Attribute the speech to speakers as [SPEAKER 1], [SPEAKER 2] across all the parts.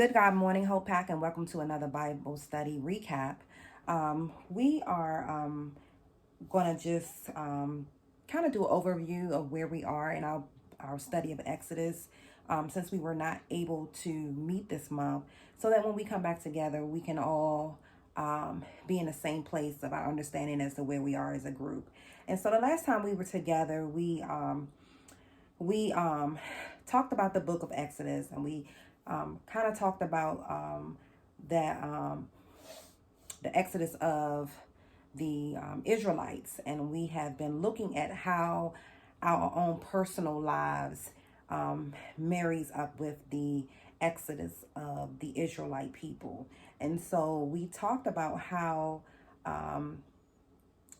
[SPEAKER 1] Good God morning, Hope Pack, and welcome to another Bible study recap. We are going to just kind of do an overview of where we are in our study of Exodus since we were not able to meet this month, so that when we come back together, we can all be in the same place of our understanding as to where we are as a group. And so the last time we were together, we talked about the book of Exodus, and we kind of talked about that the Exodus of the Israelites, and we have been looking at how our own personal lives marries up with the Exodus of the Israelite people. And so we talked about how um,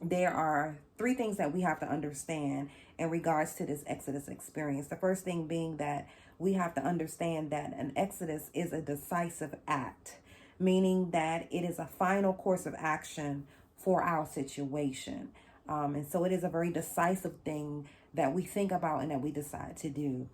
[SPEAKER 1] there are three things that we have to understand in regards to this Exodus experience. The first thing being that we have to understand that an Exodus is a decisive act, meaning that it is a final course of action for our situation. And so it is a very decisive thing that we think about and that we decide to do.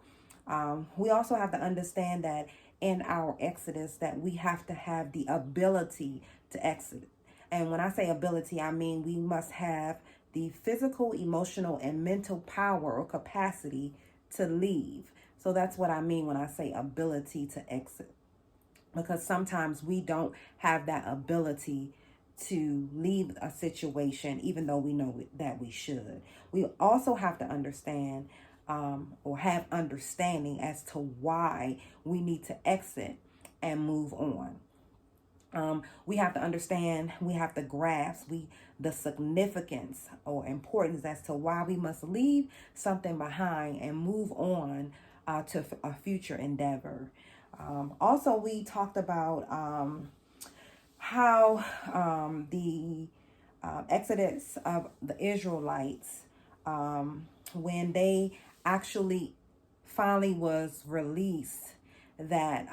[SPEAKER 1] We also have to understand that in our Exodus that we have to have the ability to exit. And when I say ability, I mean we must have the physical, emotional, and mental power or capacity to leave. So that's what I mean when I say ability to exit. Because sometimes we don't have that ability to leave a situation, even though we know that we should. We also have to understand or have understanding as to why we need to exit and move on. We have to understand, we have to grasp the significance or importance as to why we must leave something behind and move on to a future endeavor. Also, we talked about how the exodus of the Israelites, when they actually finally was released, that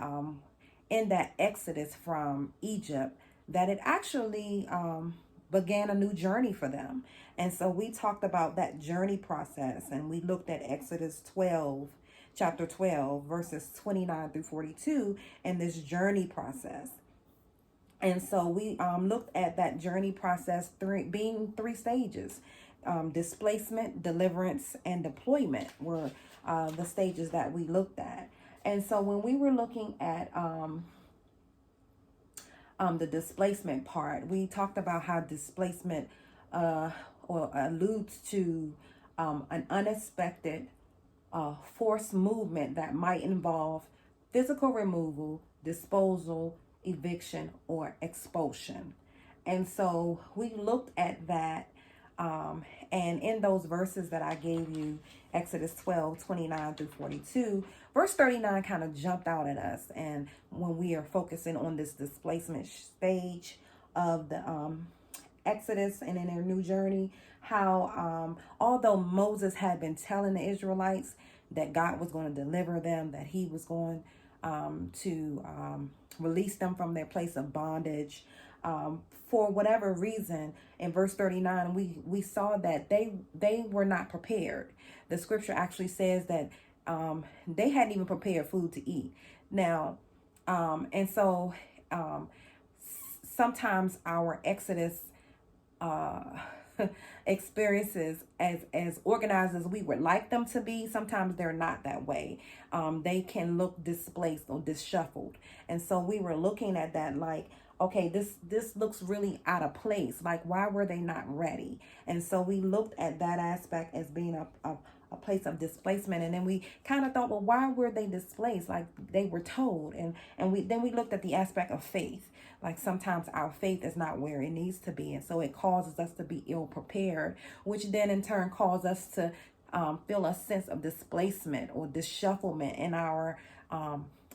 [SPEAKER 1] in that exodus from Egypt, that it actually began a new journey for them. And so we talked about that journey process, and we looked at Exodus 12, chapter 12, verses 29 through 42, and this journey process. And so we looked at that journey process being three stages. Displacement, deliverance, and deployment were the stages that we looked at. And so when we were looking at the displacement part, we talked about how displacement or alludes to an unexpected forced movement that might involve physical removal, disposal, eviction, or expulsion. And so we looked at that. And in those verses that I gave you, Exodus 12, 29 through 42, verse 39 kind of jumped out at us. And when we are focusing on this displacement stage of the Exodus and in their new journey, how although Moses had been telling the Israelites that God was going to deliver them, that he was going to release them from their place of bondage, for whatever reason, in verse 39, we saw that they were not prepared. The scripture actually says that they hadn't even prepared food to eat. Now, and so sometimes our Exodus uh, experiences, as organized as we would like them to be, sometimes they're not that way. They can look displaced or disshuffled. And so we were looking at that like, okay, this looks really out of place. Like, why were they not ready? And so we looked at that aspect as being a place of displacement. And then we kind of thought, well, why were they displaced? Like, they were told. And we looked at the aspect of faith. Like, sometimes our faith is not where it needs to be, and so it causes us to be ill prepared, which then in turn causes us to feel a sense of displacement or disshufflement in our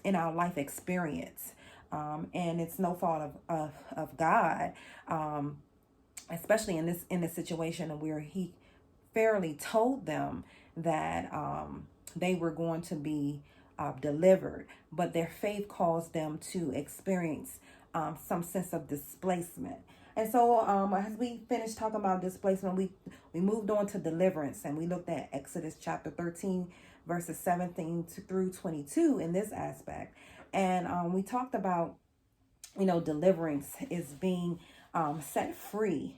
[SPEAKER 1] life experience. And it's no fault of God, especially in this situation where he fairly told them that they were going to be delivered, but their faith caused them to experience some sense of displacement. And so as we finished talking about displacement, we moved on to deliverance, and we looked at Exodus chapter 13, verses 17 through 22 in this aspect. And we talked about, deliverance is being set free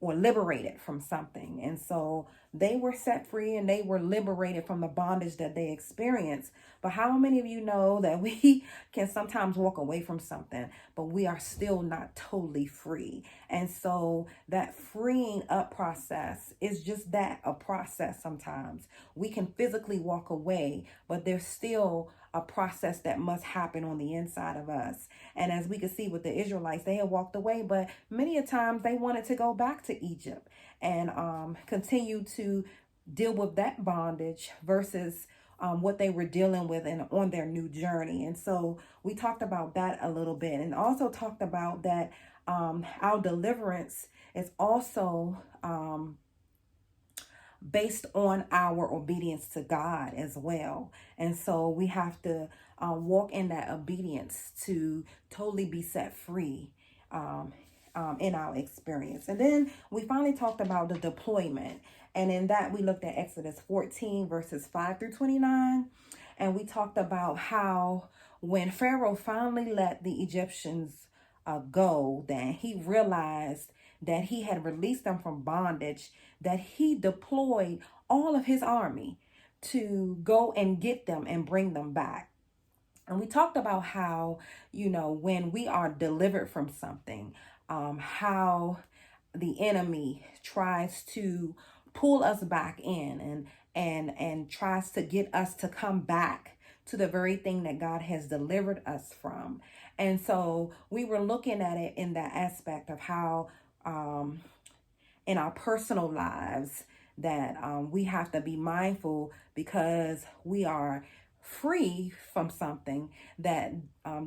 [SPEAKER 1] or liberated from something. And so they were set free and they were liberated from the bondage that they experienced. But how many of you know that we can sometimes walk away from something, but we are still not totally free? And so that freeing up process is just that, a process. Sometimes we can physically walk away, but there's still a process that must happen on the inside of us. And as we could see with the Israelites, they had walked away, but many a times they wanted to go back to Egypt and continue to deal with that bondage versus what they were dealing with and on their new journey. And so we talked about that a little bit, and also talked about that our deliverance is also based on our obedience to God as well. And so we have to walk in that obedience to totally be set free in our experience. And then we finally talked about the deployment. And in that, we looked at Exodus 14, verses 5 through 29. And we talked about how when Pharaoh finally let the Egyptians go, then he realized that he had released them from bondage, that he deployed all of his army to go and get them and bring them back. And we talked about how, when we are delivered from something, how the enemy tries to pull us back in and tries to get us to come back to the very thing that God has delivered us from. And so we were looking at it in that aspect of how in our personal lives that we have to be mindful, because we are free from something that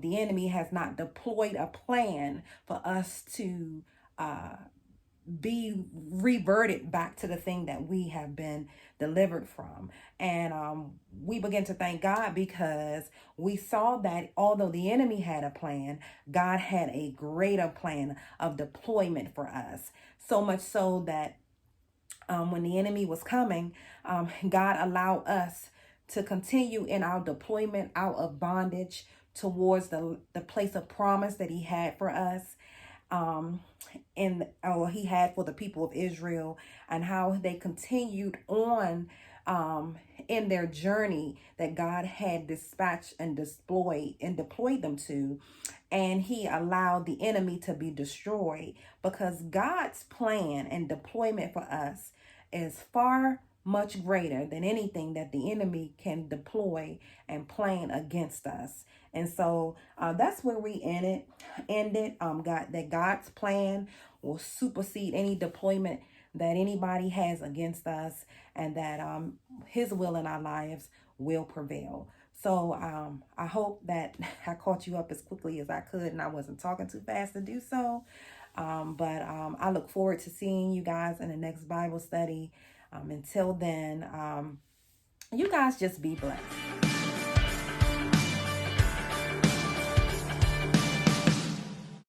[SPEAKER 1] the enemy has not deployed a plan for us to be reverted back to the thing that we have been delivered from. And we begin to thank God, because we saw that although the enemy had a plan, God had a greater plan of deployment for us. So much so that when the enemy was coming, God allowed us to continue in our deployment out of bondage towards the place of promise that he had for us. He had for the people of Israel, and how they continued on in their journey that God had dispatched and deployed them to. And he allowed the enemy to be destroyed, because God's plan and deployment for us is far much greater than anything that the enemy can deploy and plan against us. And so that's where we ended. God's plan will supersede any deployment that anybody has against us, and that his will in our lives will prevail. So I hope that I caught you up as quickly as I could, and I wasn't talking too fast to do so. But I look forward to seeing you guys in the next Bible study. Until then, you guys just be blessed.